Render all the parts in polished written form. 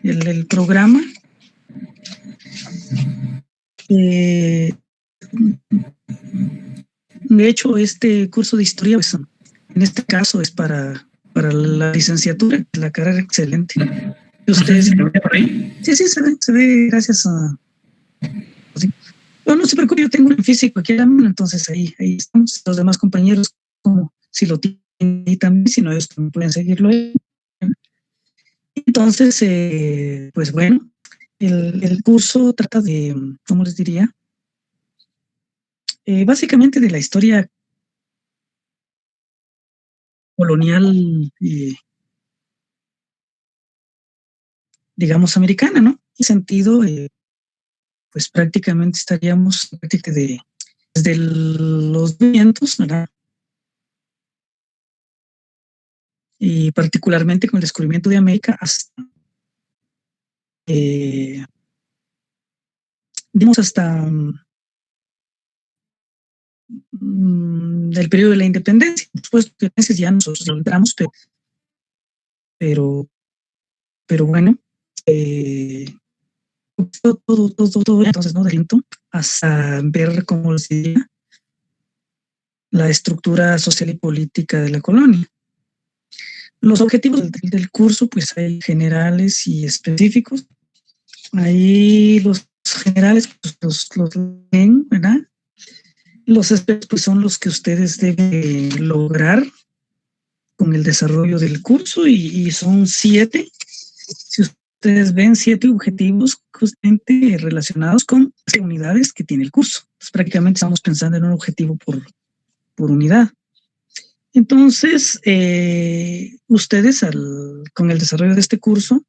el programa. De hecho, este curso de historia, pues, en este caso es para la licenciatura, la carrera excelente. ¿Ustedes se ve por ahí? Sí, se ve gracias a... Sí. Pero no se preocupe, yo tengo un físico aquí a la mano, entonces ahí estamos. Los demás compañeros, como si lo tienen ahí también, si no, ellos también pueden seguirlo ahí. Entonces, pues bueno, el curso trata de, ¿cómo les diría? Básicamente de la historia colonial, digamos, americana, ¿no? En sentido, pues prácticamente estaríamos desde los vientos, ¿verdad? Y particularmente con el descubrimiento de América hasta, digamos, hasta el periodo de la independencia. Por supuesto que ya nosotros lo entramos, pero bueno, todo, entonces, ¿no? De lento hasta ver, como les diría, la estructura social y política de la colonia. Los objetivos del curso, pues hay generales y específicos. Ahí los generales, pues los leen, ¿verdad? Los específicos, pues, son los que ustedes deben lograr con el desarrollo del curso y son 7. Si ustedes ven 7 objetivos justamente relacionados con las unidades que tiene el curso. Pues prácticamente estamos pensando en un objetivo por unidad. Entonces, ustedes con el desarrollo de este curso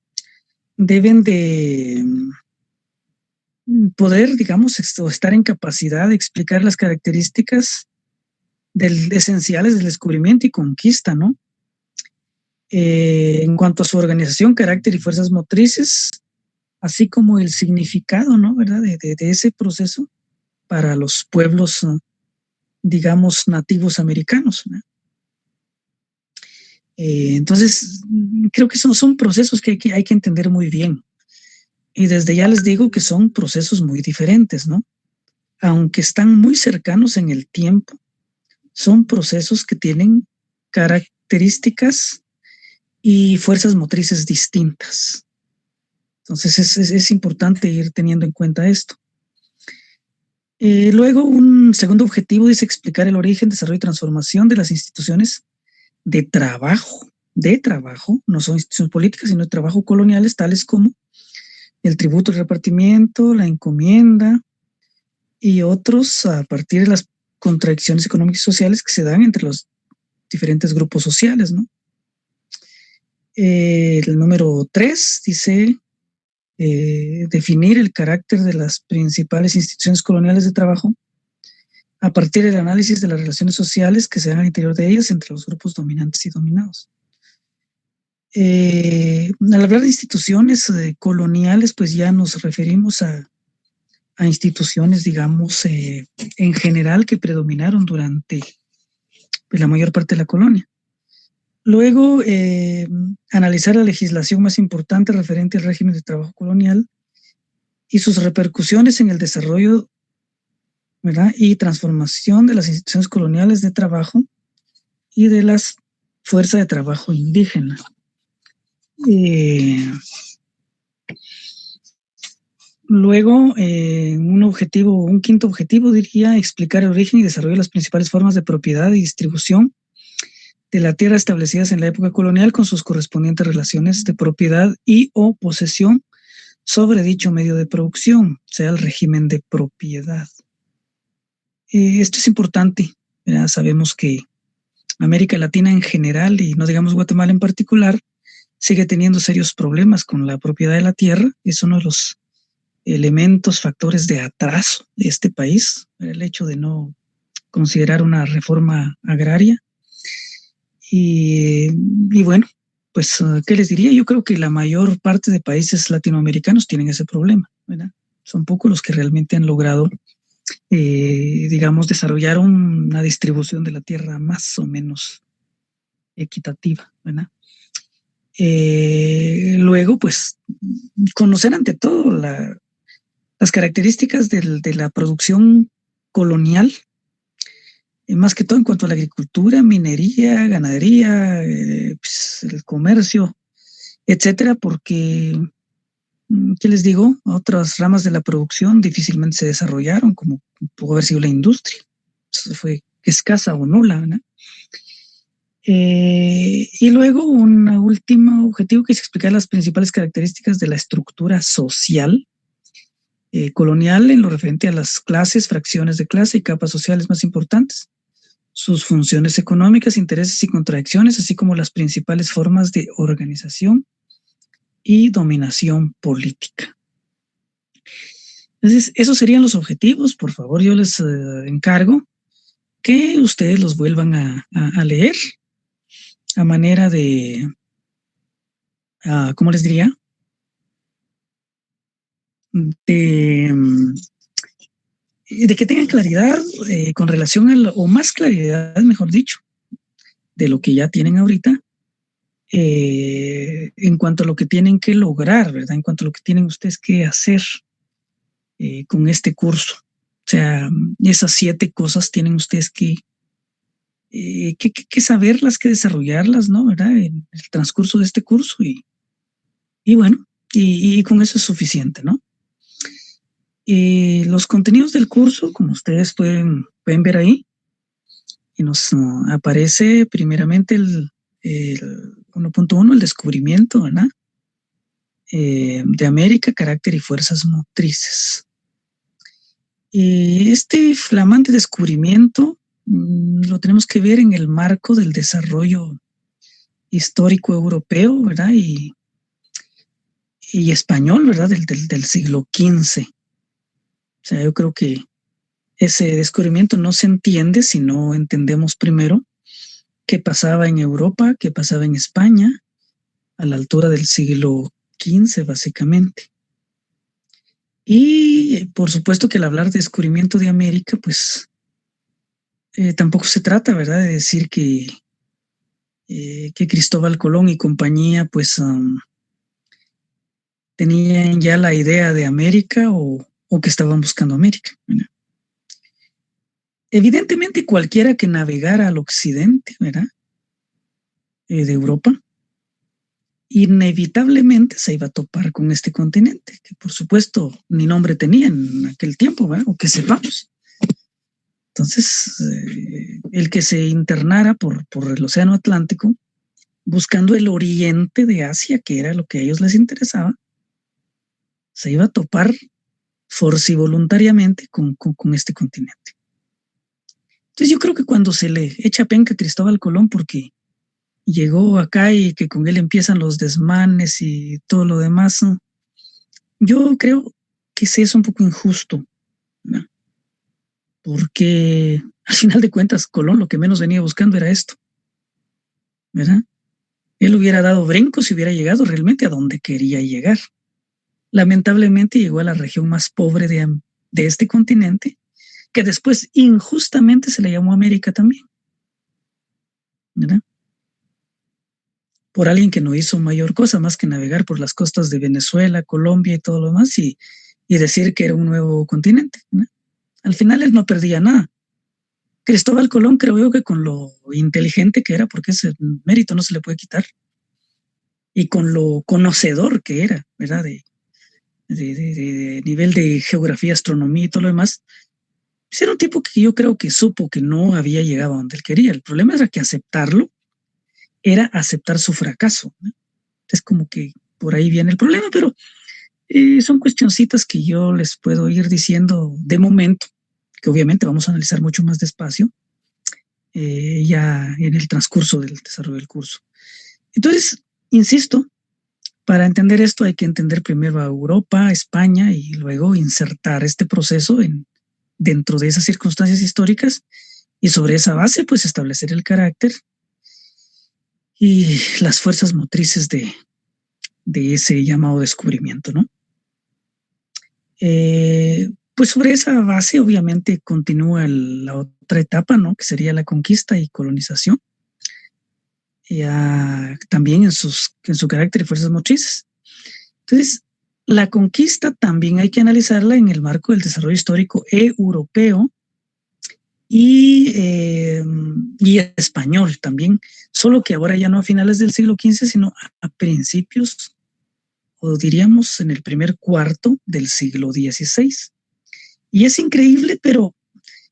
deben de poder, digamos, estar en capacidad de explicar las características esenciales del descubrimiento y conquista, ¿no? En cuanto a su organización, carácter y fuerzas motrices, así como el significado, ¿no? ¿Verdad? De ese proceso para los pueblos, digamos, nativos americanos, ¿no? Entonces, creo que son procesos que hay que entender muy bien. Y desde ya les digo que son procesos muy diferentes, ¿no? Aunque están muy cercanos en el tiempo, son procesos que tienen características y fuerzas motrices distintas. Entonces es importante ir teniendo en cuenta esto. Luego, un segundo objetivo es explicar el origen, desarrollo y transformación de las instituciones de trabajo, no son instituciones políticas, sino de trabajo coloniales, tales como el tributo, el repartimiento, la encomienda y otros, a partir de las contradicciones económicas y sociales que se dan entre los diferentes grupos sociales, ¿no? El número 3 dice definir el carácter de las principales instituciones coloniales de trabajo a partir del análisis de las relaciones sociales que se dan al interior de ellas entre los grupos dominantes y dominados. Al hablar de instituciones coloniales, pues ya nos referimos a instituciones, digamos, en general que predominaron durante, pues, la mayor parte de la colonia. Luego, analizar la legislación más importante referente al régimen de trabajo colonial y sus repercusiones en el desarrollo, ¿verdad?, y transformación de las instituciones coloniales de trabajo y de las fuerzas de trabajo indígena. Luego, un quinto objetivo, diría, explicar el origen y desarrollo de las principales formas de propiedad y distribución de la tierra establecidas en la época colonial con sus correspondientes relaciones de propiedad y o posesión sobre dicho medio de producción, sea el régimen de propiedad. Esto es importante, ¿verdad? Sabemos que América Latina en general, y no digamos Guatemala en particular, sigue teniendo serios problemas con la propiedad de la tierra. Es uno de los elementos, factores de atraso de este país, el hecho de no considerar una reforma agraria. Y bueno, pues, ¿qué les diría? Yo creo que la mayor parte de países latinoamericanos tienen ese problema, ¿verdad? Son pocos los que realmente han logrado, digamos, desarrollar una distribución de la tierra más o menos equitativa, ¿verdad? Luego, pues, conocer ante todo las características de la producción colonial, más que todo en cuanto a la agricultura, minería, ganadería, pues, el comercio, etcétera, porque, ¿qué les digo? Otras ramas de la producción difícilmente se desarrollaron, como pudo haber sido la industria. Eso fue escasa o nula, ¿no? Y luego un último objetivo que es explicar las principales características de la estructura social colonial en lo referente a las clases, fracciones de clase y capas sociales más importantes, sus funciones económicas, intereses y contradicciones, así como las principales formas de organización y dominación política. Entonces, esos serían los objetivos. Por favor, yo les encargo que ustedes los vuelvan a leer a manera de, ¿cómo les diría? De que tengan claridad con relación o más claridad, mejor dicho, de lo que ya tienen ahorita, en cuanto a lo que tienen que lograr, ¿verdad? En cuanto a lo que tienen ustedes que hacer con este curso. O sea, esas 7 cosas tienen ustedes que saberlas, que desarrollarlas, ¿no? ¿Verdad? En el transcurso de este curso y bueno, y con eso es suficiente, ¿no? Los contenidos del curso, como ustedes pueden ver ahí, y nos aparece primeramente el 1.1, el descubrimiento, ¿verdad? De América, carácter y fuerzas motrices. Este flamante descubrimiento lo tenemos que ver en el marco del desarrollo histórico europeo, ¿verdad? Y español, ¿verdad? Del siglo XV. O sea, yo creo que ese descubrimiento no se entiende si no entendemos primero qué pasaba en Europa, qué pasaba en España, a la altura del siglo XV, básicamente. Y por supuesto que al hablar de descubrimiento de América, pues tampoco se trata, ¿verdad?, de decir que Cristóbal Colón y compañía, pues, tenían ya la idea de América o que estaban buscando América, ¿verdad? Evidentemente, cualquiera que navegara al occidente, ¿verdad?, de Europa, inevitablemente se iba a topar con este continente, que por supuesto ni nombre tenía en aquel tiempo, ¿verdad?, o que sepamos. Entonces, el que se internara por el Océano Atlántico, buscando el oriente de Asia, que era lo que a ellos les interesaba, se iba a topar voluntariamente con este continente. Entonces yo creo que cuando se le echa penca a Cristóbal Colón porque llegó acá y que con él empiezan los desmanes y todo lo demás, yo creo que sí es un poco injusto, ¿no? Porque al final de cuentas Colón lo que menos venía buscando era esto, ¿verdad? Él hubiera dado brincos si hubiera llegado realmente a donde quería llegar. Lamentablemente llegó a la región más pobre de este continente, que después injustamente se le llamó América también, ¿verdad? Por alguien que no hizo mayor cosa más que navegar por las costas de Venezuela, Colombia y todo lo demás y decir que era un nuevo continente, ¿no? Al final él no perdía nada. Cristóbal Colón creo yo que con lo inteligente que era, porque ese mérito no se le puede quitar, y con lo conocedor que era, ¿verdad? De nivel de geografía, astronomía y todo lo demás, pues era un tipo que yo creo que supo que no había llegado a donde él quería. El problema era que aceptarlo era aceptar su fracaso, ¿no? Es como que por ahí viene el problema, pero son cuestioncitas que yo les puedo ir diciendo de momento, que obviamente vamos a analizar mucho más despacio ya en el transcurso del desarrollo del curso. Entonces, insisto, para entender esto hay que entender primero a Europa, a España y luego insertar este proceso dentro de esas circunstancias históricas y sobre esa base pues establecer el carácter y las fuerzas motrices de ese llamado descubrimiento, ¿no? Pues sobre esa base obviamente continúa la otra etapa, ¿no?, que sería la conquista y colonización. también en su carácter y fuerzas motrices. Entonces, la conquista también hay que analizarla en el marco del desarrollo histórico europeo y español también, solo que ahora ya no a finales del siglo XV, sino a principios, o diríamos en el primer cuarto del siglo XVI. Y es increíble, pero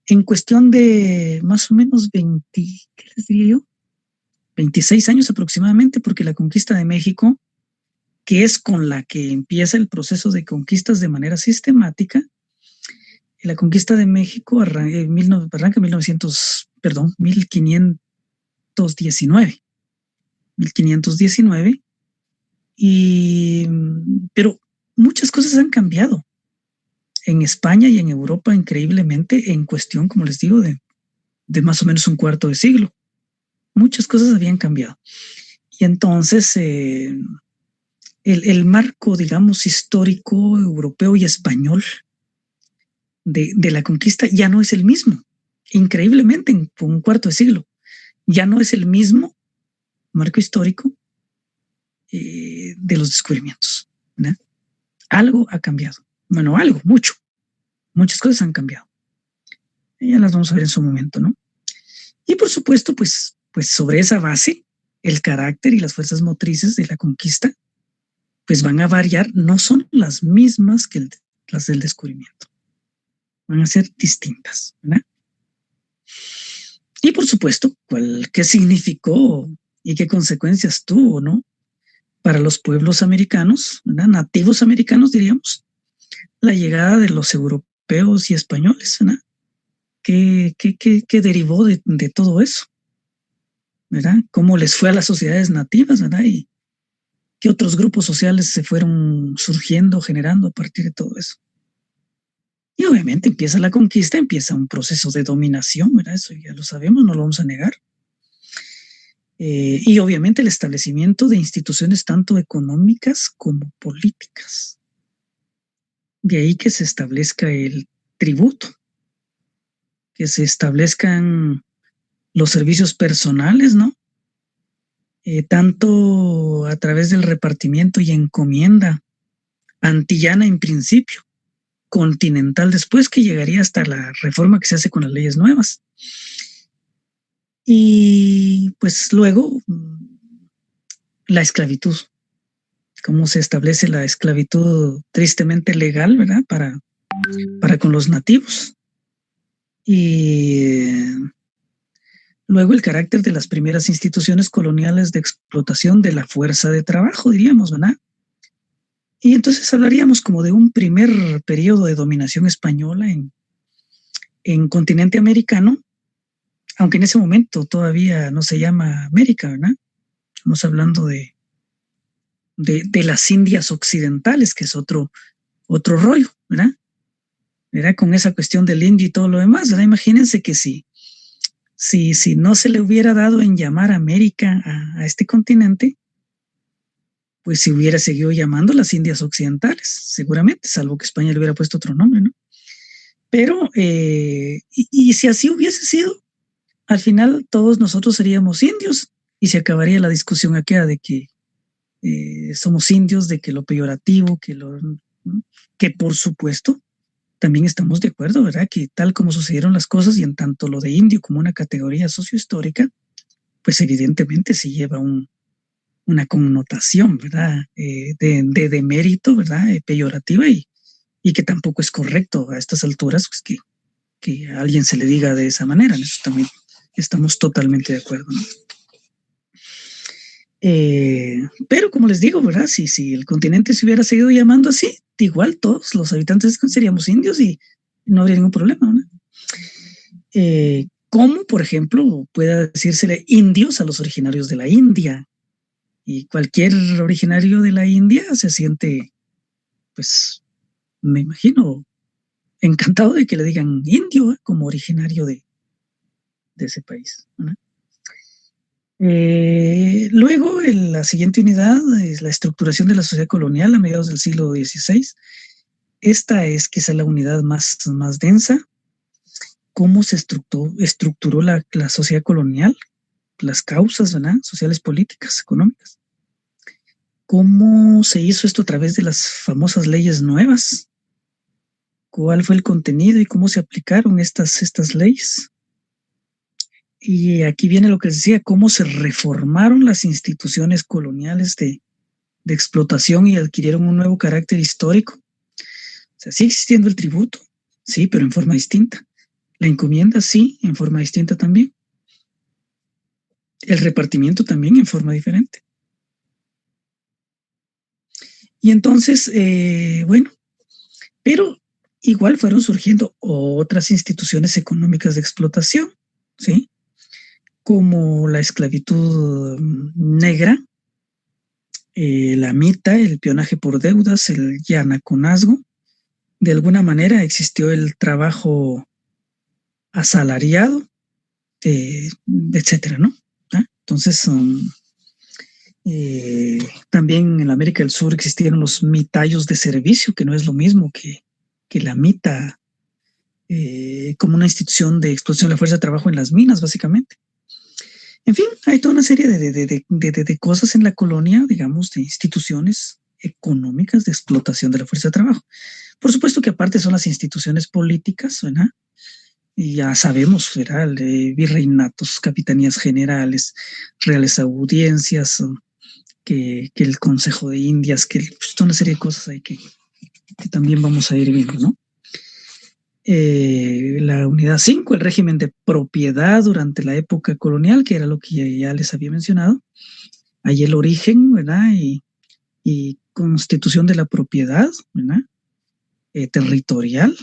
en cuestión de más o menos 20, ¿qué les diría yo? 26 años aproximadamente, porque la conquista de México, que es con la que empieza el proceso de conquistas de manera sistemática, la conquista de México arranca en 1519. Pero muchas cosas han cambiado en España y en Europa increíblemente en cuestión, como les digo, de más o menos un cuarto de siglo. Muchas cosas habían cambiado. Y entonces el marco, digamos, histórico, europeo y español de la conquista ya no es el mismo. Increíblemente, en un cuarto de siglo, ya no es el mismo marco histórico de los descubrimientos, ¿no? Algo ha cambiado. Bueno, mucho. Muchas cosas han cambiado. Ya las vamos a ver en su momento, ¿no? Y por supuesto, pues sobre esa base, el carácter y las fuerzas motrices de la conquista, pues van a variar, no son las mismas que las del descubrimiento. Van a ser distintas, ¿verdad? Y por supuesto, qué significó y qué consecuencias tuvo, ¿no? Para los pueblos americanos, ¿verdad? Nativos americanos, diríamos, la llegada de los europeos y españoles, ¿verdad? ¿Qué derivó de todo eso? ¿Verdad? ¿Cómo les fue a las sociedades nativas, ¿verdad? Y qué otros grupos sociales se fueron surgiendo, generando a partir de todo eso. Y obviamente empieza la conquista, empieza un proceso de dominación, ¿verdad? Eso ya lo sabemos, no lo vamos a negar. Y obviamente el establecimiento de instituciones tanto económicas como políticas. De ahí que se establezca el tributo, que se establezcan los servicios personales, ¿no? Tanto a través del repartimiento y encomienda antillana en principio, continental después, que llegaría hasta la reforma que se hace con las leyes nuevas. Y pues luego la esclavitud, cómo se establece la esclavitud tristemente legal, ¿verdad? Para con los nativos. Y luego el carácter de las primeras instituciones coloniales de explotación de la fuerza de trabajo, diríamos, ¿verdad? Y entonces hablaríamos como de un primer periodo de dominación española en continente americano, aunque en ese momento todavía no se llama América, ¿verdad? Estamos hablando de las Indias occidentales, que es otro rollo, ¿verdad? ¿Verdad? Con esa cuestión del indio y todo lo demás, ¿verdad? Imagínense que si no se le hubiera dado en llamar América a este continente, pues se hubiera seguido llamando las Indias occidentales, seguramente, salvo que España le hubiera puesto otro nombre, ¿no? Pero, y si así hubiese sido, al final todos nosotros seríamos indios y se acabaría la discusión aquella de que somos indios, de que lo peyorativo, que por supuesto también estamos de acuerdo, ¿verdad? Que tal como sucedieron las cosas y en tanto lo de indio como una categoría sociohistórica, pues evidentemente se lleva una connotación, ¿verdad? De demérito, ¿verdad? Peyorativa y que tampoco es correcto a estas alturas pues, que a alguien se le diga de esa manera. En eso también estamos totalmente de acuerdo, ¿no? Pero como les digo, ¿verdad? Si el continente se hubiera seguido llamando así, igual todos los habitantes seríamos indios y no habría ningún problema, ¿no? Como, por ejemplo, pueda decírsele indios a los originarios de la India. Y cualquier originario de la India se siente, pues, me imagino, encantado de que le digan indio como originario de ese país, ¿no? Luego, la siguiente unidad es la estructuración de la sociedad colonial a mediados del siglo XVI. Esta es quizá la unidad más densa. ¿Cómo se estructuró la sociedad colonial? las causas, ¿verdad? Sociales, políticas, económicas. ¿Cómo se hizo esto a través de las famosas leyes nuevas? ¿Cuál fue el contenido y cómo se aplicaron estas leyes? Y aquí viene lo que les decía, cómo se reformaron las instituciones coloniales de explotación y adquirieron un nuevo carácter histórico. O sea, sigue existiendo el tributo, sí, pero en forma distinta. La encomienda, sí, en forma distinta también. El repartimiento también en forma diferente. Y entonces, bueno, pero igual fueron surgiendo otras instituciones económicas de explotación, ¿sí? Como la esclavitud negra, la mita, el peonaje por deudas, el yanaconazgo. De alguna manera existió el trabajo asalariado, etcétera, ¿no? ¿Ah? Entonces, también en América del Sur existieron los mitayos de servicio, que no es lo mismo que la mita como una institución de explotación de la fuerza de trabajo en las minas, básicamente. En fin, hay toda una serie de cosas en la colonia, digamos, de instituciones económicas de explotación de la fuerza de trabajo. Por supuesto que aparte son las instituciones políticas, ¿verdad? Y ya sabemos, ¿verdad? Virreinatos, capitanías generales, reales audiencias, que el Consejo de Indias, que pues, toda una serie de cosas ahí que también vamos a ir viendo, ¿no? La unidad 5, el régimen de propiedad durante la época colonial, que era lo que ya les había mencionado. Ahí el origen, ¿verdad? Y constitución de la propiedad, ¿verdad? Territorial.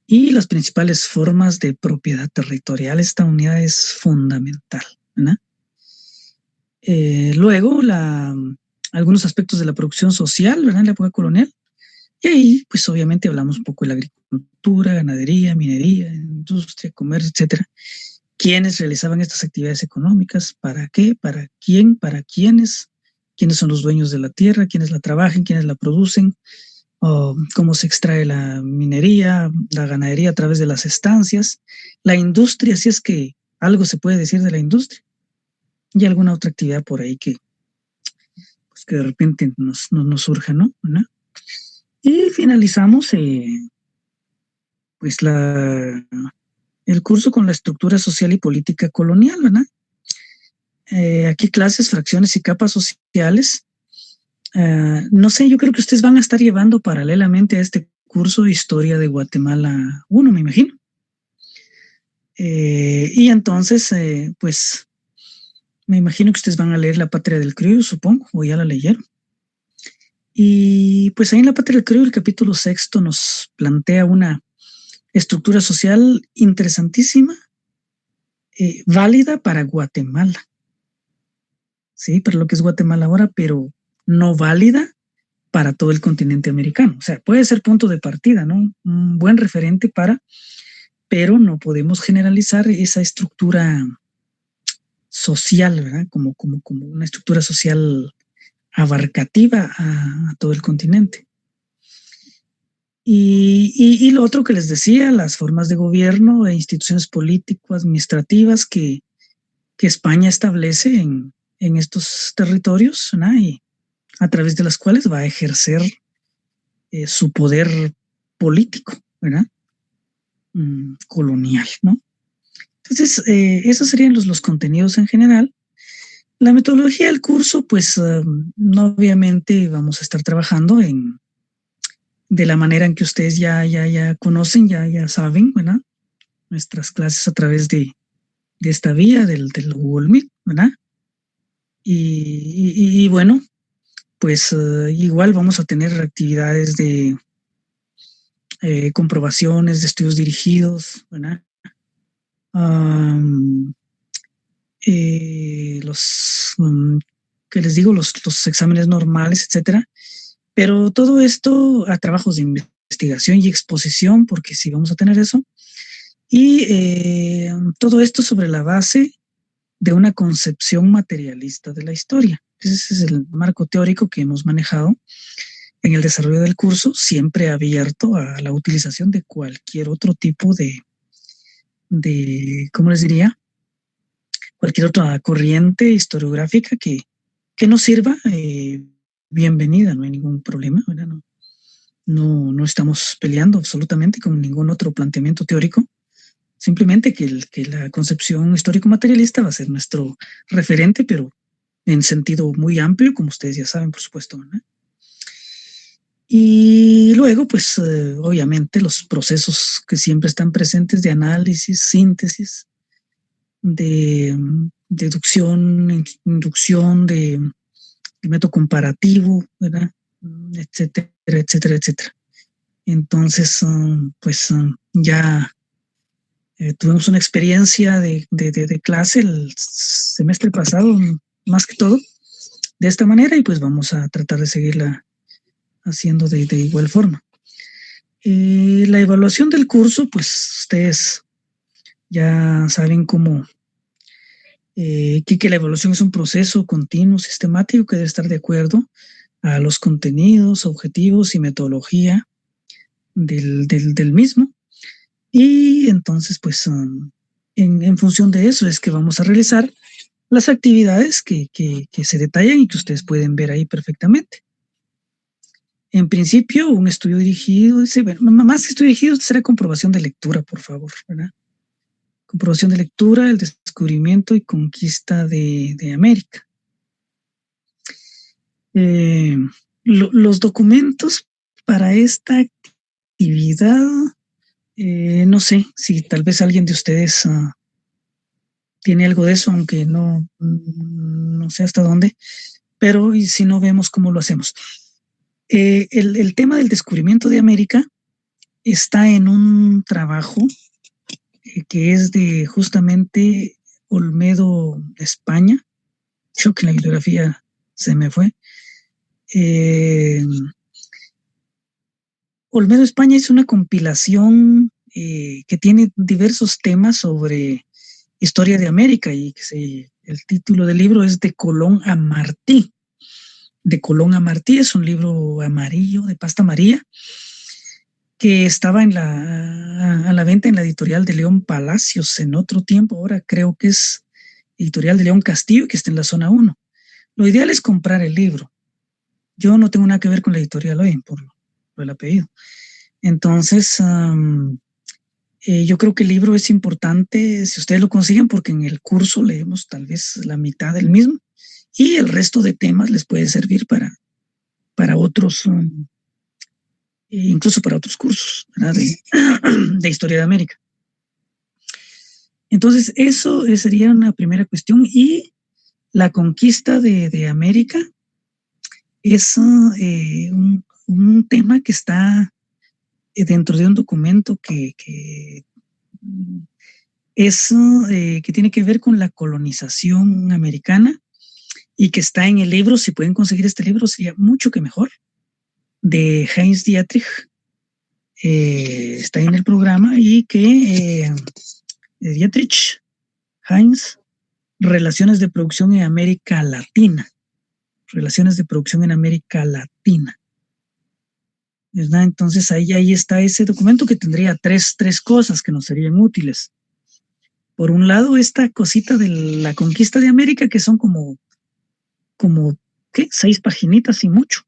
Y las principales formas de propiedad territorial. Esta unidad es fundamental, ¿verdad? Luego, algunos aspectos de la producción social, ¿verdad? En la época colonial. Y ahí, pues obviamente hablamos un poco de la agricultura, ganadería, minería, industria, comercio, etcétera. ¿Quiénes realizaban estas actividades económicas? ¿Para qué? ¿Para quién? ¿Para quiénes? ¿Quiénes son los dueños de la tierra? ¿Quiénes la trabajan? ¿Quiénes la producen? ¿Cómo se extrae la minería, la ganadería a través de las estancias? La industria, si es que algo se puede decir de la industria. Y alguna otra actividad por ahí que de repente nos surja, ¿no? ¿No? Y finalizamos pues el curso con la estructura social y política colonial, ¿verdad? Aquí clases, fracciones y capas sociales. No sé, yo creo que ustedes van a estar llevando paralelamente a este curso Historia de Guatemala 1, me imagino. Y entonces, pues, me imagino que ustedes van a leer La Patria del Criollo, supongo, o ya la leyeron. Y pues ahí en La Patria del Criollo, el capítulo 6 nos plantea una estructura social interesantísima, válida para Guatemala. Sí, para lo que es Guatemala ahora, pero no válida para todo el continente americano. O sea, puede ser punto de partida, ¿no? Un buen referente pero no podemos generalizar esa estructura social, ¿verdad? Como una estructura social abarcativa a todo el continente. Y lo otro que les decía, las formas de gobierno e instituciones políticas, administrativas que España establece en estos territorios, ¿no? Y a través de las cuales va a ejercer su poder político, ¿verdad? Colonial, ¿no? Entonces, esos serían los contenidos en general. La metodología del curso, pues, no, obviamente vamos a estar trabajando de la manera en que ustedes ya conocen, ya saben, ¿verdad? Nuestras clases a través de esta vía del Google Meet, ¿verdad? Y bueno, pues igual vamos a tener actividades de comprobaciones, de estudios dirigidos, ¿verdad? ¿Qué les digo? Los exámenes normales, etcétera. Pero todo esto a trabajos de investigación y exposición, porque sí vamos a tener eso. Y todo esto sobre la base de una concepción materialista de la historia. Ese es el marco teórico que hemos manejado en el desarrollo del curso, siempre abierto a la utilización de cualquier otro tipo ¿cómo les diría? cualquier otra corriente historiográfica que nos sirva, bienvenida, no hay ningún problema, ¿verdad? No estamos peleando absolutamente con ningún otro planteamiento teórico, simplemente que la concepción histórico-materialista va a ser nuestro referente, pero en sentido muy amplio, como ustedes ya saben, por supuesto, ¿verdad? Y luego, pues, obviamente, los procesos que siempre están presentes de análisis, síntesis, de deducción, inducción, de método comparativo, ¿verdad? Etcétera, etcétera, etcétera. Entonces, pues ya tuvimos una experiencia de clase el semestre pasado, más que todo, de esta manera, y pues vamos a tratar de seguirla haciendo de igual forma. La evaluación del curso, pues ustedes ya saben cómo, que la evaluación es un proceso continuo, sistemático, que debe estar de acuerdo a los contenidos, objetivos y metodología del mismo. Y entonces, pues, en función de eso es que vamos a realizar las actividades que se detallan y que ustedes pueden ver ahí perfectamente. En principio, un estudio dirigido, dice, bueno, más que estudio dirigido, será comprobación de lectura, por favor, ¿verdad? Comprobación de lectura, el descubrimiento y conquista de América. Los documentos para esta actividad, no sé si tal vez alguien de ustedes tiene algo de eso, aunque no sé hasta dónde, pero y si no, vemos cómo lo hacemos. El tema del descubrimiento de América está en un trabajo que es de justamente Olmedo, España. Creo que la bibliografía se me fue. Olmedo, España es una compilación que tiene diversos temas sobre historia de América y el título del libro es De Colón a Martí. De Colón a Martí es un libro amarillo, de pasta amarilla, que estaba a la venta en la editorial de León Palacios en otro tiempo. Ahora creo que es editorial de León Castillo, que está en la zona 1. Lo ideal es comprar el libro. Yo no tengo nada que ver con la editorial hoy, por el apellido. Entonces, yo creo que el libro es importante si ustedes lo consiguen, porque en el curso leemos tal vez la mitad del mismo y el resto de temas les puede servir para otros, incluso para otros cursos, ¿verdad? De historia de América. Entonces, eso sería una primera cuestión. Y la conquista de América es un tema que está dentro de un documento que tiene que ver con la colonización americana y que está en el libro. Si pueden conseguir este libro, sería mucho que mejor, de Heinz Dietrich. Está en el programa y que Dietrich, Heinz, Relaciones de Producción en América Latina. Relaciones de Producción en América Latina. ¿Verdad? Entonces ahí está ese documento que tendría tres cosas que nos serían útiles. Por un lado, esta cosita de la conquista de América, que son como ¿qué? 6 paginitas y mucho.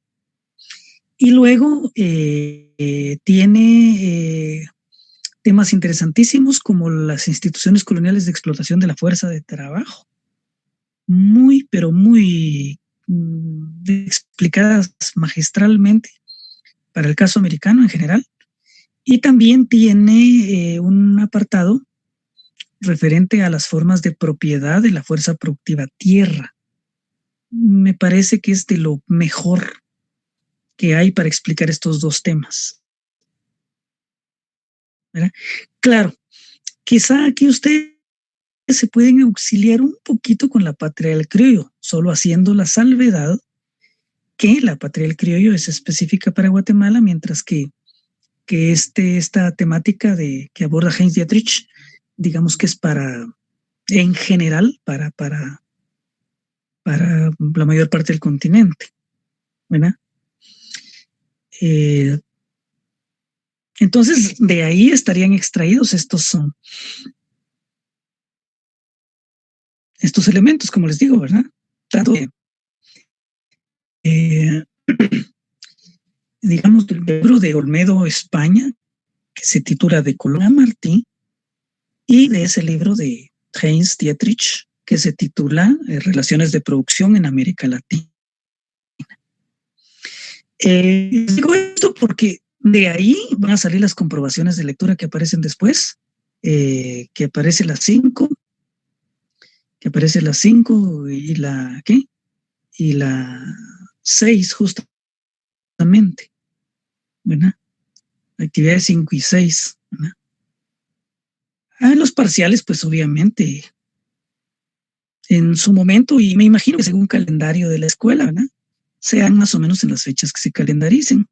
Y luego tiene temas interesantísimos como las instituciones coloniales de explotación de la fuerza de trabajo. Muy, pero muy explicadas magistralmente para el caso americano en general. Y también tiene un apartado referente a las formas de propiedad de la fuerza productiva tierra. Me parece que es de lo mejor que hay para explicar estos dos temas. ¿Verdad? Claro, quizá aquí ustedes se pueden auxiliar un poquito con la patria del criollo, solo haciendo la salvedad que la patria del criollo es específica para Guatemala, mientras que esta temática que aborda Heinz Dietrich, digamos que es en general, para la mayor parte del continente, ¿verdad? Entonces, de ahí estarían extraídos estos elementos, como les digo, ¿verdad? Trato de, digamos, del libro de Olmedo España, que se titula De Colón a Martí, y de ese libro de Heinz Dietrich, que se titula Relaciones de Producción en América Latina. Digo esto porque de ahí van a salir las comprobaciones de lectura que aparecen después, que aparece las 5, y la, ¿qué? Y la 6 justamente, ¿verdad? Actividades 5 y 6, ¿verdad? Los parciales, pues obviamente, en su momento, y me imagino que según calendario de la escuela, ¿verdad? Sean más o menos en las fechas que se calendaricen.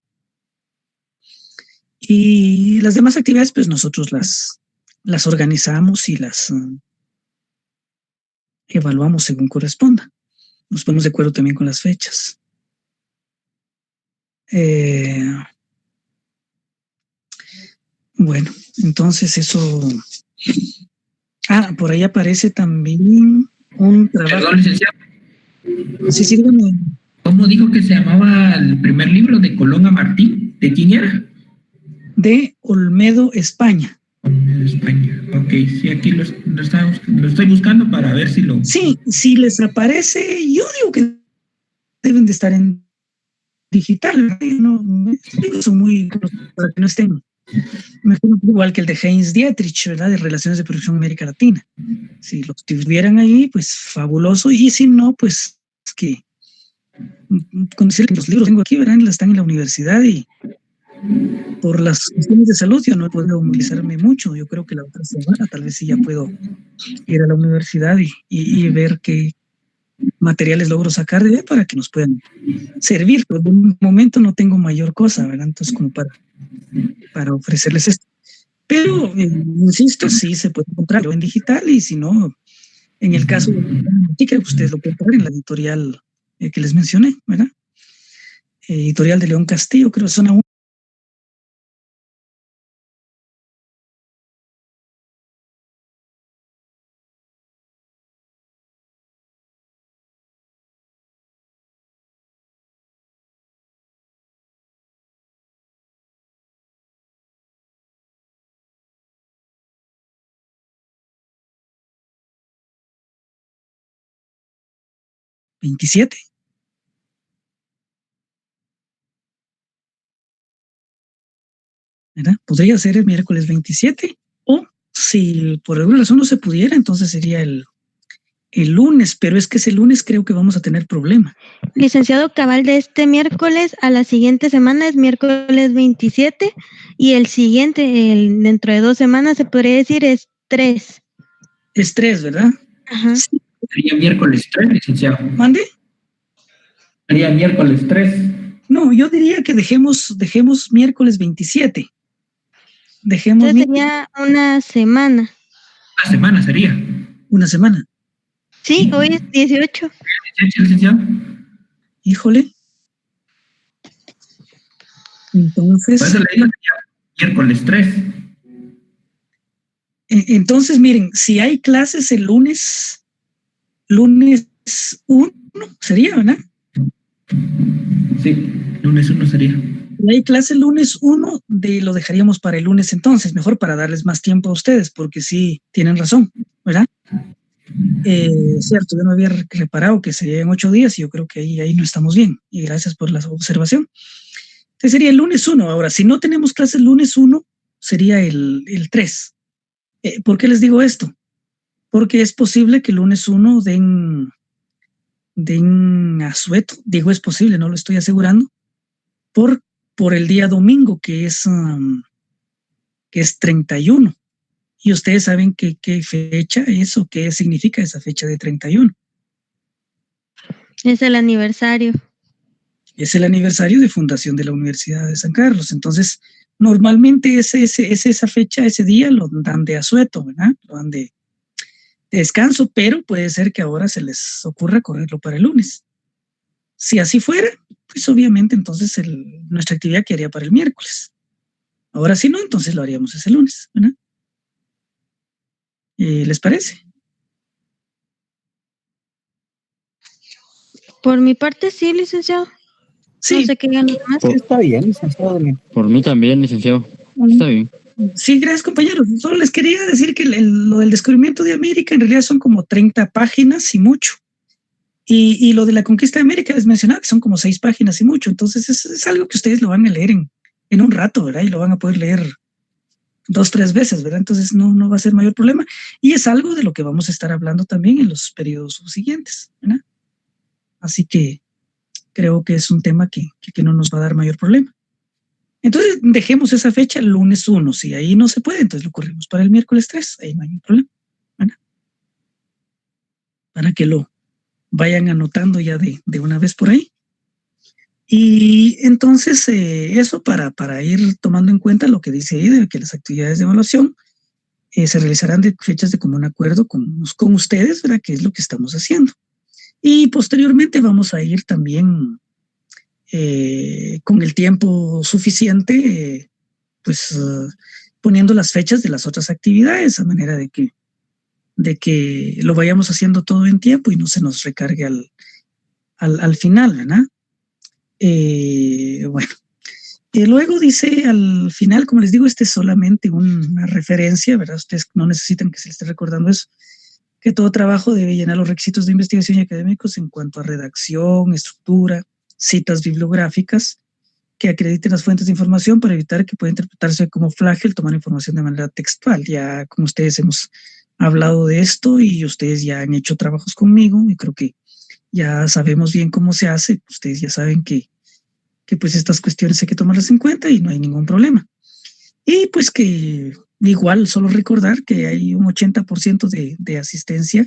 Y las demás actividades, pues nosotros las organizamos y las evaluamos según corresponda. Nos ponemos de acuerdo también con las fechas. Bueno, entonces eso. Por ahí aparece también un trabajo. Perdón, licenciado. Sí, sí, dígame. ¿Cómo dijo que se llamaba el primer libro de Colón a Martí? ¿De quién era? De Olmedo España. Olmedo España. Ok, sí, aquí lo estoy buscando para ver si lo... Sí, si les aparece, yo digo que deben de estar en digital, no son muy, para que no estén, mejor igual que el de Heinz Dietrich, ¿verdad? De Relaciones de Producción en América Latina. Si los tuvieran ahí, pues fabuloso, y si no, pues que con decir que los libros tengo aquí, ¿verdad? Están en la universidad y por las cuestiones de salud yo no he podido movilizarme mucho. Yo creo que la otra semana tal vez sí ya puedo ir a la universidad y ver qué materiales logro sacar de ahí para que nos puedan servir, pero de un momento no tengo mayor cosa, ¿verdad? Entonces como para ofrecerles esto. Pero, insisto, sí se puede encontrar en digital y si no, en el caso de que ustedes lo pueden encontrar en la editorial que les mencioné, ¿verdad? Editorial de León Castillo, creo que zona 1. ¿27? ¿Verdad? Podría ser el miércoles 27 o si por alguna razón no se pudiera, entonces sería el lunes, pero es que ese lunes creo que vamos a tener problema. Licenciado, cabal de este miércoles a la siguiente semana es miércoles 27 y el siguiente, dentro de 2 semanas, se podría decir es 3. Es 3, ¿verdad? Ajá. Sí. Sería miércoles 3, licenciado. ¿Mande? Sería miércoles 3. No, yo diría que dejemos miércoles 27. Dejemos. Entonces sería una semana. Una semana sería. Una semana. Sí, hoy es 18. 18, licenciado. Híjole. Entonces. Por eso le digo, miércoles 3. Entonces, miren, si hay clases el lunes 1 sería, ¿verdad? Sí, lunes 1 sería. Si hay clase el lunes 1, lo dejaríamos para el lunes entonces, mejor para darles más tiempo a ustedes, porque sí, tienen razón, ¿verdad? Cierto, yo no había reparado que serían 8 días y yo creo que ahí no estamos bien, y gracias por la observación. Entonces sería el lunes 1. Ahora, si no tenemos clase el lunes 1, sería el 3. ¿Por qué les digo esto? Porque es posible que el lunes 1 den asueto, digo es posible, no lo estoy asegurando, por el día domingo, que es 31. Y ustedes saben qué fecha es o qué significa esa fecha de 31. Es el aniversario. Es el aniversario de fundación de la Universidad de San Carlos. Entonces, normalmente esa fecha, ese día lo dan de asueto, ¿verdad? Lo dan de descanso, pero puede ser que ahora se les ocurra correrlo para el lunes. Si así fuera, pues obviamente entonces nuestra actividad quedaría para el miércoles. Ahora si no, entonces lo haríamos ese lunes, ¿verdad? ¿Les parece? Por mi parte, sí, licenciado. Sí. No sé qué digan los demás. Está bien, licenciado. Por mí también, licenciado. Está bien. Sí, gracias, compañeros. Solo les quería decir que lo del descubrimiento de América en realidad son como 30 páginas y mucho. Y lo de la conquista de América les mencionaba que son como 6 páginas y mucho. Entonces es algo que ustedes lo van a leer en un rato, ¿verdad? Y lo van a poder leer 2, 3 veces, ¿verdad? Entonces no va a ser mayor problema. Y es algo de lo que vamos a estar hablando también en los periodos subsiguientes, ¿verdad? Así que creo que es un tema que no nos va a dar mayor problema. Entonces dejemos esa fecha el lunes 1. Si ahí no se puede, entonces lo corremos para el miércoles 3. Ahí no hay problema, ¿verdad? Para que lo vayan anotando ya de una vez por ahí. Y entonces eso para ir tomando en cuenta lo que dice ahí, de que las actividades de evaluación se realizarán de fechas de común acuerdo con ustedes, ¿verdad? Que es lo que estamos haciendo. Y posteriormente vamos a ir también con el tiempo suficiente, poniendo las fechas de las otras actividades, a manera de que lo vayamos haciendo todo en tiempo y no se nos recargue al final, ¿verdad? Bueno, luego dice al final, como les digo, este es solamente una referencia, ¿verdad? Ustedes no necesitan que se les esté recordando eso, que todo trabajo debe llenar los requisitos de investigación y académicos en cuanto a redacción, estructura, citas bibliográficas que acrediten las fuentes de información para evitar que pueda interpretarse como plagio el tomar información de manera textual. Ya como ustedes hemos hablado de esto y ustedes ya han hecho trabajos conmigo y creo que ya sabemos bien cómo se hace. Ustedes ya saben que pues estas cuestiones hay que tomarlas en cuenta y no hay ningún problema. Y pues que igual solo recordar que hay un 80% de asistencia.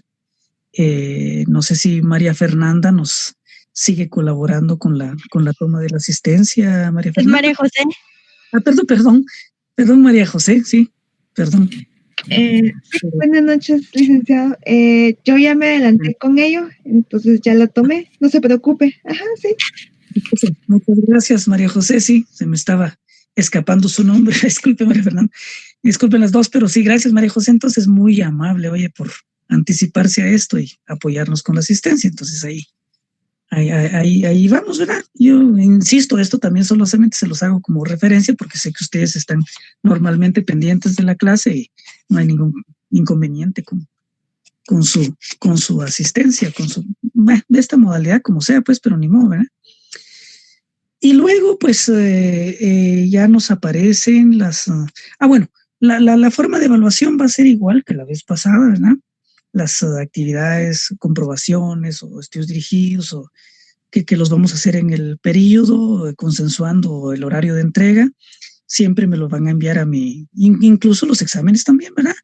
No sé si María Fernanda nos sigue colaborando con la toma de la asistencia, María Fernanda. Es María José. Perdón, María José, sí, perdón. Sí, buenas noches, licenciado. Yo ya me adelanté con ello, entonces ya lo tomé, no se preocupe. Ajá, sí. Muchas gracias, María José, sí, se me estaba escapando su nombre. Disculpe, María Fernanda. Disculpen las dos, pero sí, gracias, María José. Entonces, muy amable, oye, por anticiparse a esto y apoyarnos con la asistencia. Entonces, ahí vamos, ¿verdad? Yo insisto, esto también solamente se los hago como referencia porque sé que ustedes están normalmente pendientes de la clase y no hay ningún inconveniente con su asistencia, de esta modalidad, como sea, pues, pero ni modo, ¿verdad? Y luego, pues, ya nos aparecen las... bueno, la forma de evaluación va a ser igual que la vez pasada, ¿verdad? Las actividades, comprobaciones o estudios dirigidos o que los vamos a hacer en el periodo, consensuando el horario de entrega. Siempre me lo van a enviar a mí, incluso los exámenes también, ¿verdad?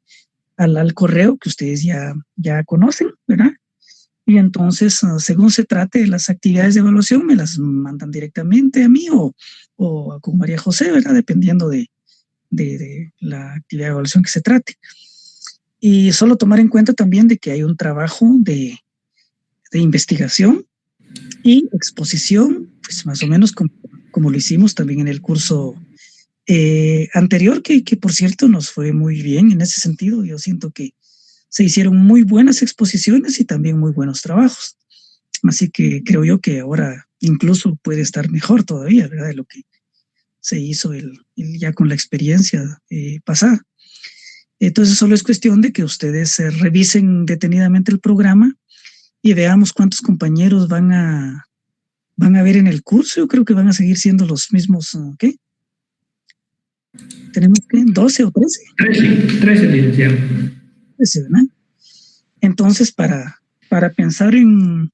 Al correo que ustedes ya conocen, ¿verdad? Y entonces, según se trate de las actividades de evaluación, me las mandan directamente a mí o con María José, ¿verdad? Dependiendo de la actividad de evaluación que se trate. Y solo tomar en cuenta también de que hay un trabajo de investigación y exposición, pues más o menos como lo hicimos también en el curso anterior, que por cierto nos fue muy bien en ese sentido. Yo siento que se hicieron muy buenas exposiciones y también muy buenos trabajos. Así que creo yo que ahora incluso puede estar mejor todavía, ¿verdad? De lo que se hizo ya con la experiencia pasada. Entonces solo es cuestión de que ustedes revisen detenidamente el programa y veamos cuántos compañeros van a ver en el curso. Yo creo que van a seguir siendo los mismos, ¿qué? ¿Tenemos qué? ¿12 o 13? 13, licenciado. 13, ¿verdad? Entonces, para pensar en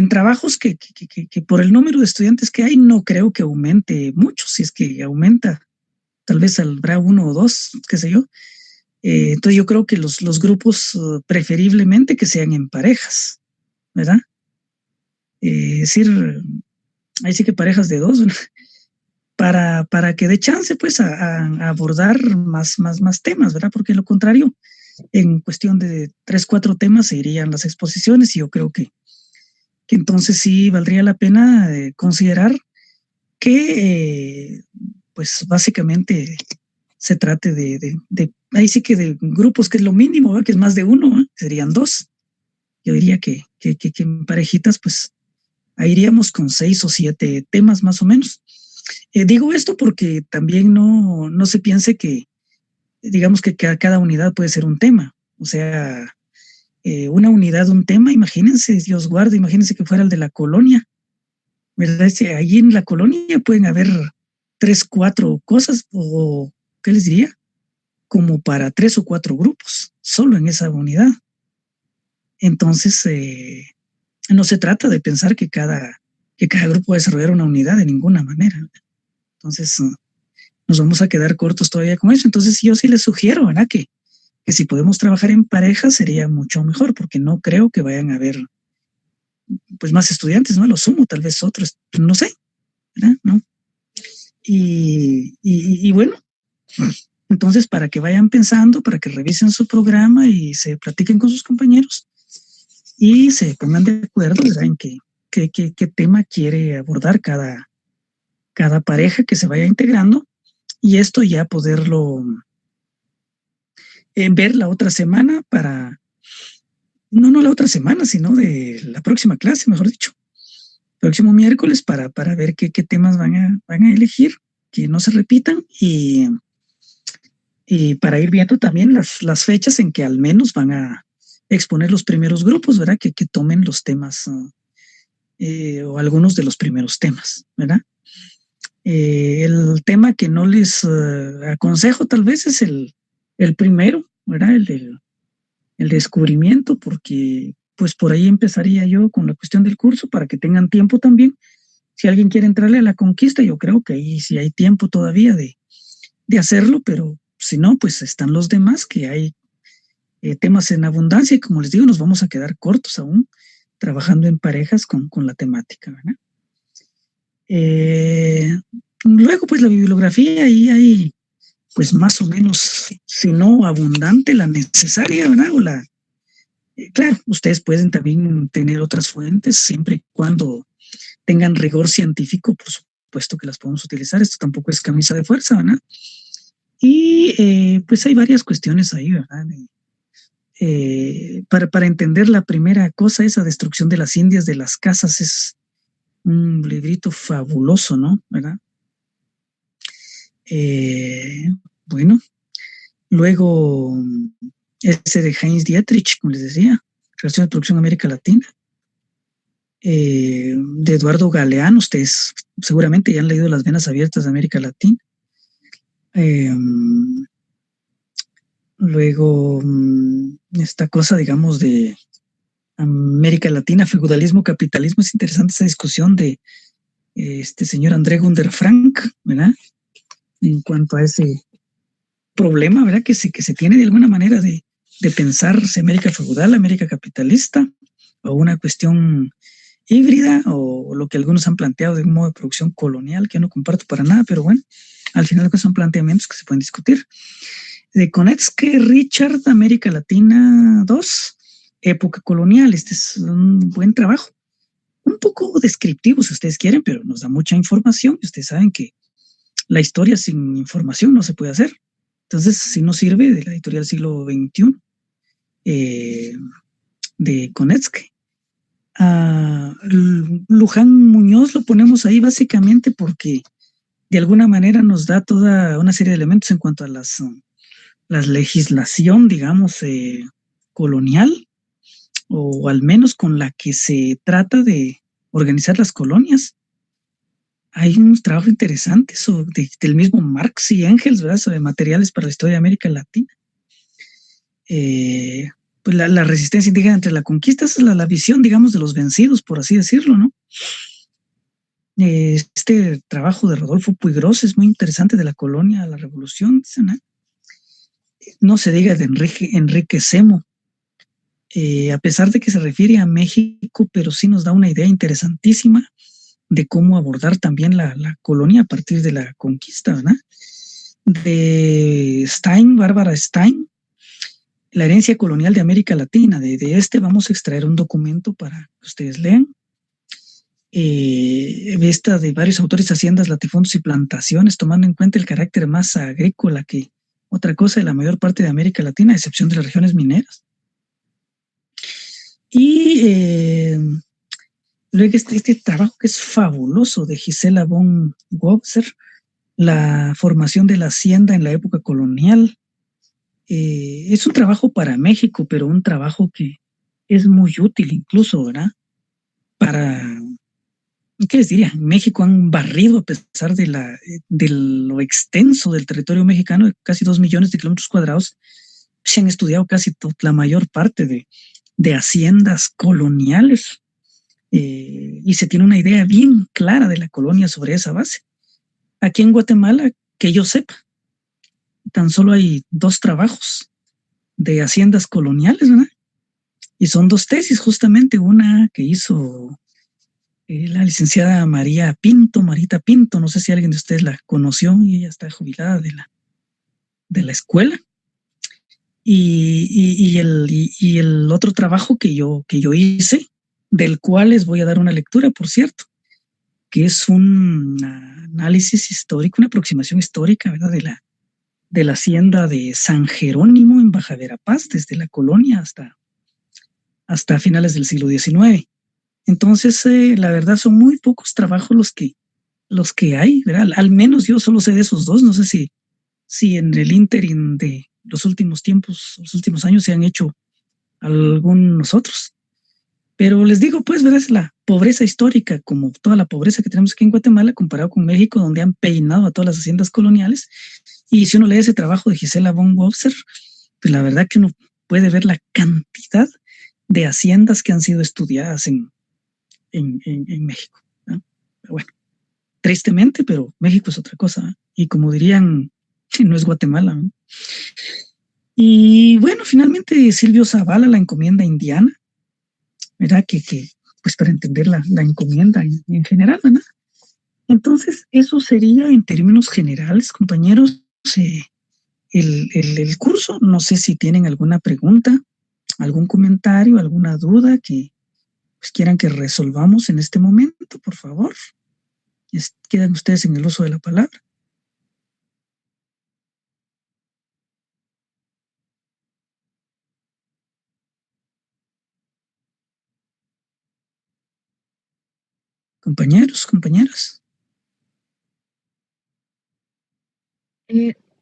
trabajos que por el número de estudiantes que hay, no creo que aumente mucho. Si es que aumenta, tal vez habrá 1 o 2, qué sé yo. Entonces yo creo que los grupos preferiblemente que sean en parejas, ¿verdad? Es decir, ahí sí que parejas de 2, ¿verdad? Para que dé chance pues a abordar más temas, ¿verdad? Porque lo contrario, en cuestión de 3, 4 temas se irían las exposiciones y yo creo que entonces sí valdría la pena considerar que pues básicamente se trate de ahí sí que de grupos, que es lo mínimo, ¿verdad? Que es más de 1, ¿verdad? Serían 2. Yo diría que que en parejitas, pues ahí iríamos con 6 o 7 temas más o menos. Digo esto porque también no se piense que, digamos que cada unidad puede ser un tema. O sea, una unidad, un tema, imagínense, Dios guarde, imagínense que fuera el de la colonia, ¿verdad? Allí en la colonia pueden haber 3, 4 cosas, o ¿qué les diría? Como para 3 o 4 grupos, solo en esa unidad. Entonces, no se trata de pensar que cada grupo va a desarrollar una unidad de ninguna manera. Entonces, nos vamos a quedar cortos todavía con eso. Entonces, yo sí les sugiero, ¿verdad? Que si podemos trabajar en pareja sería mucho mejor, porque no creo que vayan a haber pues más estudiantes, ¿no? A lo sumo, tal vez otros, no sé, ¿verdad? ¿No? Y bueno, entonces para que vayan pensando, para que revisen su programa y se platiquen con sus compañeros y se pongan de acuerdo, ¿verdad? En qué tema quiere abordar cada pareja que se vaya integrando, y esto ya poderlo ver la otra semana para, no la otra semana, sino de la próxima clase, mejor dicho, próximo miércoles, para ver qué temas van a elegir, que no se repitan, y para ir viendo también las fechas en que al menos van a exponer los primeros grupos, ¿verdad? Que tomen los temas o algunos de los primeros temas, ¿verdad? El tema que no les aconsejo tal vez es el primero, ¿verdad? El descubrimiento, porque pues por ahí empezaría yo con la cuestión del curso para que tengan tiempo también. Si alguien quiere entrarle a la conquista, yo creo que ahí sí hay tiempo todavía de hacerlo, pero si no, pues están los demás, que hay temas en abundancia, y como les digo, nos vamos a quedar cortos aún trabajando en parejas con la temática, ¿verdad? Luego, pues la bibliografía, ahí hay pues más o menos, si no abundante, la necesaria, ¿verdad? Claro, ustedes pueden también tener otras fuentes, siempre y cuando tengan rigor científico, por supuesto que las podemos utilizar. Esto tampoco es camisa de fuerza, ¿verdad? Y pues hay varias cuestiones ahí, ¿verdad? Para entender la primera cosa, esa destrucción de las Indias, de las casas, es un librito fabuloso, ¿no? ¿Verdad? Bueno, luego ese de Heinz Dietrich, como les decía, Relación de Producción América Latina, de Eduardo Galeano, ustedes seguramente ya han leído Las Venas Abiertas de América Latina. Luego esta cosa, digamos, de América Latina, feudalismo, capitalismo, es interesante esa discusión de este señor André Gunder Frank, ¿verdad? En cuanto a ese problema, ¿verdad? Que se tiene de alguna manera de pensarse América feudal, América capitalista, o una cuestión híbrida, o lo que algunos han planteado de un modo de producción colonial, que yo no comparto para nada, pero bueno, al final son planteamientos que se pueden discutir. De Konetsky, Richard, América Latina 2, época colonial. Este es un buen trabajo, un poco descriptivo si ustedes quieren, pero nos da mucha información, y ustedes saben que la historia sin información no se puede hacer. Entonces, si no sirve, de la editorial Siglo XXI, de Konetsky. Luján Muñoz lo ponemos ahí básicamente porque de alguna manera nos da toda una serie de elementos en cuanto a la legislación, digamos, colonial, o al menos con la que se trata de organizar las colonias. Hay un trabajo interesante del mismo Marx y Engels, ¿verdad? Sobre materiales para la historia de América Latina. Pues la resistencia indígena entre la conquista, es la visión, digamos, de los vencidos, por así decirlo, ¿no? Este trabajo de Rodolfo Puigros es muy interesante, de la colonia a la revolución, ¿no? No se diga de Enrique Semo, a pesar de que se refiere a México, pero sí nos da una idea interesantísima de cómo abordar también la colonia a partir de la conquista, ¿verdad? De Stein, Bárbara Stein, la herencia colonial de América Latina. De este vamos a extraer un documento para que ustedes lean. Esta de varios autores, haciendas, latifundios y plantaciones, tomando en cuenta el carácter más agrícola que otra cosa de la mayor parte de América Latina, a excepción de las regiones mineras. Y luego este trabajo que es fabuloso de Gisela von Wobser, la formación de la hacienda en la época colonial. Es un trabajo para México, pero un trabajo que es muy útil incluso, ¿verdad? Para, ¿qué les diría? En México han barrido, a pesar de lo extenso del territorio mexicano, de casi 2 millones de kilómetros cuadrados, se han estudiado casi la mayor parte de haciendas coloniales, y se tiene una idea bien clara de la colonia sobre esa base. Aquí en Guatemala, que yo sepa, tan solo hay 2 trabajos de haciendas coloniales, ¿verdad? Y son 2 tesis, justamente, una que hizo la licenciada Marita Pinto, no sé si alguien de ustedes la conoció, y ella está jubilada de la escuela. Y el otro trabajo que yo hice, del cual les voy a dar una lectura, por cierto, que es un análisis histórico, una aproximación histórica, ¿verdad?, de la hacienda de San Jerónimo en Baja Verapaz, desde la colonia hasta finales del siglo XIX. Entonces, la verdad, son muy pocos trabajos los que hay, ¿verdad? Al menos yo solo sé de esos 2, no sé si en el ínterin de los últimos tiempos, los últimos años, se han hecho algunos otros. Pero les digo, pues, ¿verdad? Es la pobreza histórica, como toda la pobreza que tenemos aquí en Guatemala, comparado con México, donde han peinado a todas las haciendas coloniales. Y si uno lee ese trabajo de Gisela von Wobser, pues la verdad que uno puede ver la cantidad de haciendas que han sido estudiadas en México, ¿no? Pero bueno, tristemente, pero México es otra cosa, ¿no? Y como dirían, no es Guatemala, ¿no? Y bueno, finalmente Silvio Zavala, la encomienda indiana, ¿verdad? Que pues para entender la encomienda en general, ¿verdad? Entonces, eso sería en términos generales, compañeros, el curso. No sé si tienen alguna pregunta, algún comentario, alguna duda que pues quieran que resolvamos en este momento, por favor. Quedan ustedes en el uso de la palabra. Compañeros, compañeras.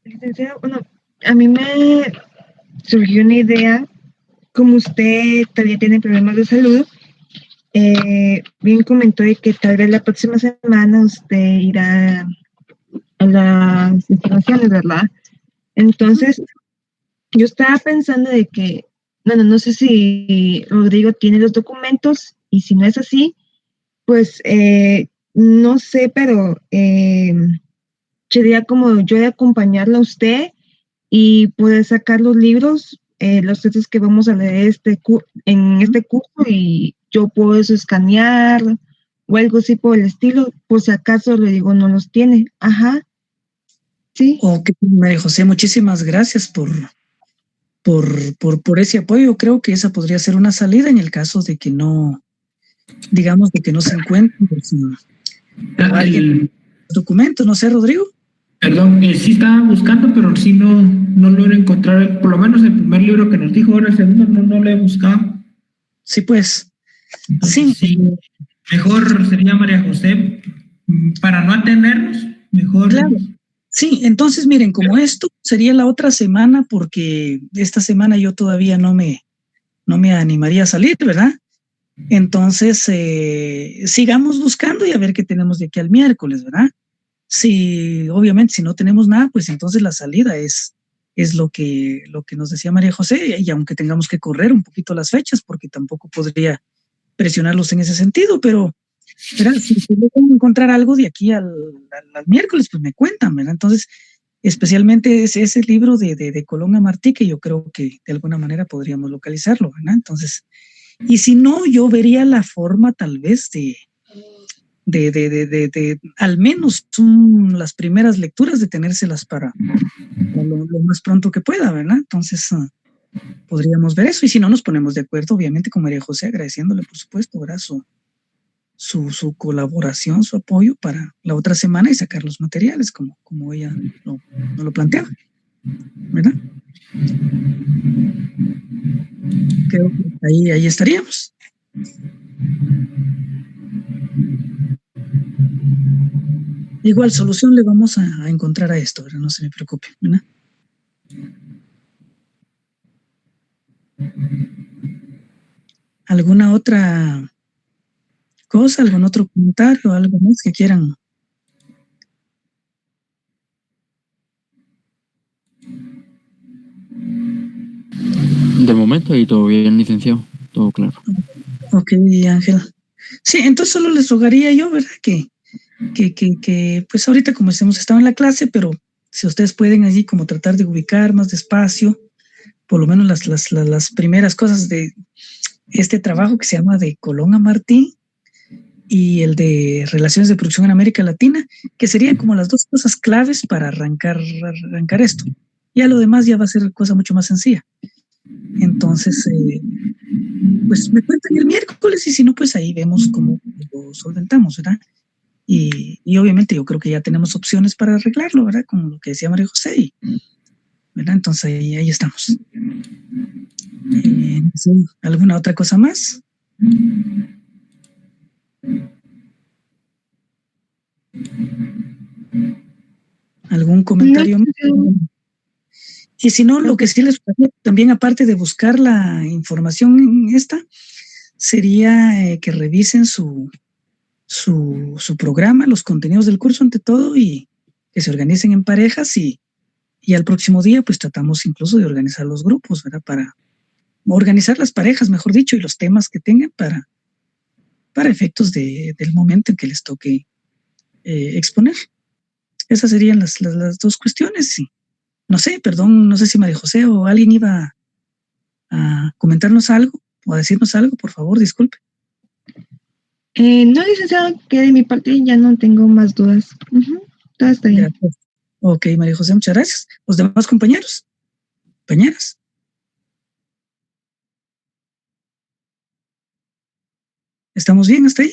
Licenciado, bueno, a mí me surgió una idea, como usted todavía tiene problemas de salud, bien comentó de que tal vez la próxima semana usted irá a las instalaciones, ¿verdad? Entonces, yo estaba pensando de que, bueno, no sé si Rodrigo tiene los documentos, y si no es así, pues no sé, pero sería como yo de acompañarla a usted y poder sacar los libros, los textos que vamos a leer en este curso, y yo puedo eso escanear o algo así por el estilo, por si acaso le digo no los tiene. Ajá, sí. Ok, María José, muchísimas gracias por ese apoyo. Creo que esa podría ser una salida en el caso de que no, digamos, de que no se encuentren alguien documentos, no sé, Rodrigo. Perdón, sí estaba buscando, pero sí no logro encontrar, por lo menos el primer libro que nos dijo, ahora el segundo no lo he buscado. Sí, pues. Entonces, sí, mejor sería, María José, para no atenernos, mejor. Claro. Sí, entonces miren, como esto sería la otra semana, porque esta semana yo todavía no me animaría a salir, ¿verdad? Entonces, sigamos buscando y a ver qué tenemos de aquí al miércoles, ¿verdad? Sí, obviamente, si no tenemos nada, pues entonces la salida es lo que nos decía María José, y aunque tengamos que correr un poquito las fechas, porque tampoco podría presionarlos en ese sentido, pero ¿verdad? Si pueden encontrar algo de aquí al miércoles, pues me cuentan, ¿verdad? Entonces, especialmente ese libro de Colón a Martí, que yo creo que de alguna manera podríamos localizarlo, ¿verdad? Entonces, y si no, yo vería la forma tal vez de al menos las primeras lecturas de tenérselas para lo más pronto que pueda, ¿verdad? Entonces, podríamos ver eso, y si no, nos ponemos de acuerdo, obviamente, con María José, agradeciéndole, por supuesto, ¿verdad? Su colaboración, su apoyo para la otra semana y sacar los materiales como ella no lo planteaba, ¿verdad? creo que ahí estaríamos. Igual solución le vamos a encontrar a esto, ¿verdad? No se me preocupe, ¿verdad? ¿Alguna otra cosa, algún otro comentario, algo más que quieran? De momento ahí todo bien, licenciado, todo claro. Ok, Ángel. Sí, entonces solo les rogaría yo, ¿verdad? Que pues ahorita como hemos estado en la clase, pero si ustedes pueden allí como tratar de ubicar más despacio, por lo menos las primeras cosas de este trabajo que se llama de Colón a Martí y el de Relaciones de Producción en América Latina, que serían como las dos cosas claves para arrancar esto. Ya lo demás ya va a ser cosa mucho más sencilla. Entonces, pues me cuentan el miércoles y si no, pues ahí vemos cómo lo solventamos, ¿verdad? Y obviamente yo creo que ya tenemos opciones para arreglarlo, ¿verdad? Como lo que decía María José, ¿verdad? Entonces ahí estamos. ¿Sí? ¿Alguna otra cosa más? ¿Algún comentario más? Y si no, lo que sí les gustaría también, aparte de buscar la información esta, sería que revisen su programa, los contenidos del curso ante todo, y que se organicen en parejas y al próximo día pues tratamos incluso de organizar los grupos, ¿verdad? Para organizar las parejas, mejor dicho, y los temas que tengan para efectos del momento en que les toque exponer. Esas serían las dos cuestiones. Sí. No sé, perdón, no sé si María José o alguien iba a comentarnos algo o a decirnos algo, por favor, disculpe. No, licenciado, que de mi parte ya no tengo más dudas. Todo está bien. Gracias. Ok, María José, muchas gracias. Los demás compañeros, compañeras. ¿Estamos bien hasta ahí?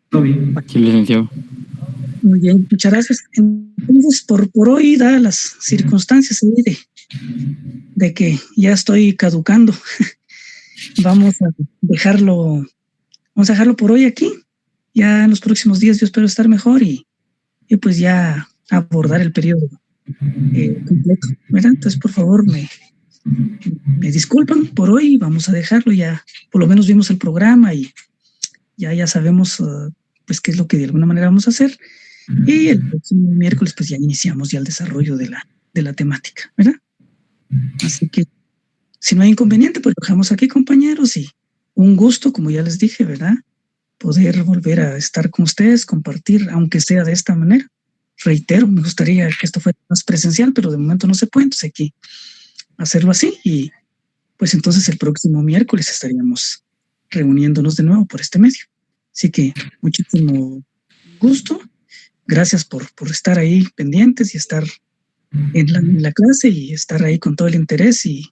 Todo bien. Sí, licenciado. Muy bien, muchas gracias. Entonces, por hoy, dadas las circunstancias ahí de que ya estoy caducando, vamos a dejarlo por hoy aquí. Ya en los próximos días yo espero estar mejor y pues ya abordar el periodo completo, ¿verdad? Entonces, por favor, me disculpan por hoy, vamos a dejarlo ya. Por lo menos vimos el programa y ya sabemos pues qué es lo que de alguna manera vamos a hacer. Y el próximo miércoles pues ya iniciamos ya el desarrollo de la temática, ¿verdad? Así que si no hay inconveniente, pues lo dejamos aquí, compañeros, y un gusto, como ya les dije, ¿verdad? Poder volver a estar con ustedes, compartir, aunque sea de esta manera. Reitero, me gustaría que esto fuera más presencial, pero de momento no se puede, entonces hay que hacerlo así y pues entonces el próximo miércoles estaríamos reuniéndonos de nuevo por este medio. Así que muchísimo gusto. Gracias por estar ahí pendientes y estar en la clase y estar ahí con todo el interés y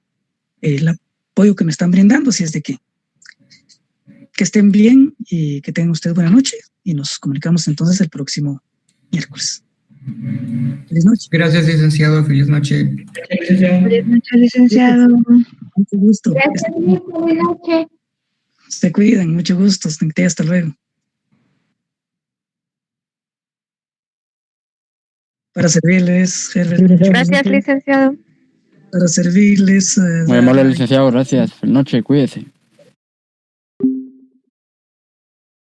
el apoyo que me están brindando. Así es de que estén bien y que tengan ustedes buena noche y nos comunicamos entonces el próximo miércoles. Feliz noche. Gracias, licenciado. Feliz noche. Feliz noche, licenciado. Mucho gusto. Gracias, buenas noches. Se cuidan, mucho gusto. Hasta luego. Para servirles. Gracias, licenciado. Para servirles. Muy amable, licenciado, gracias. Feliz noche, cuídese.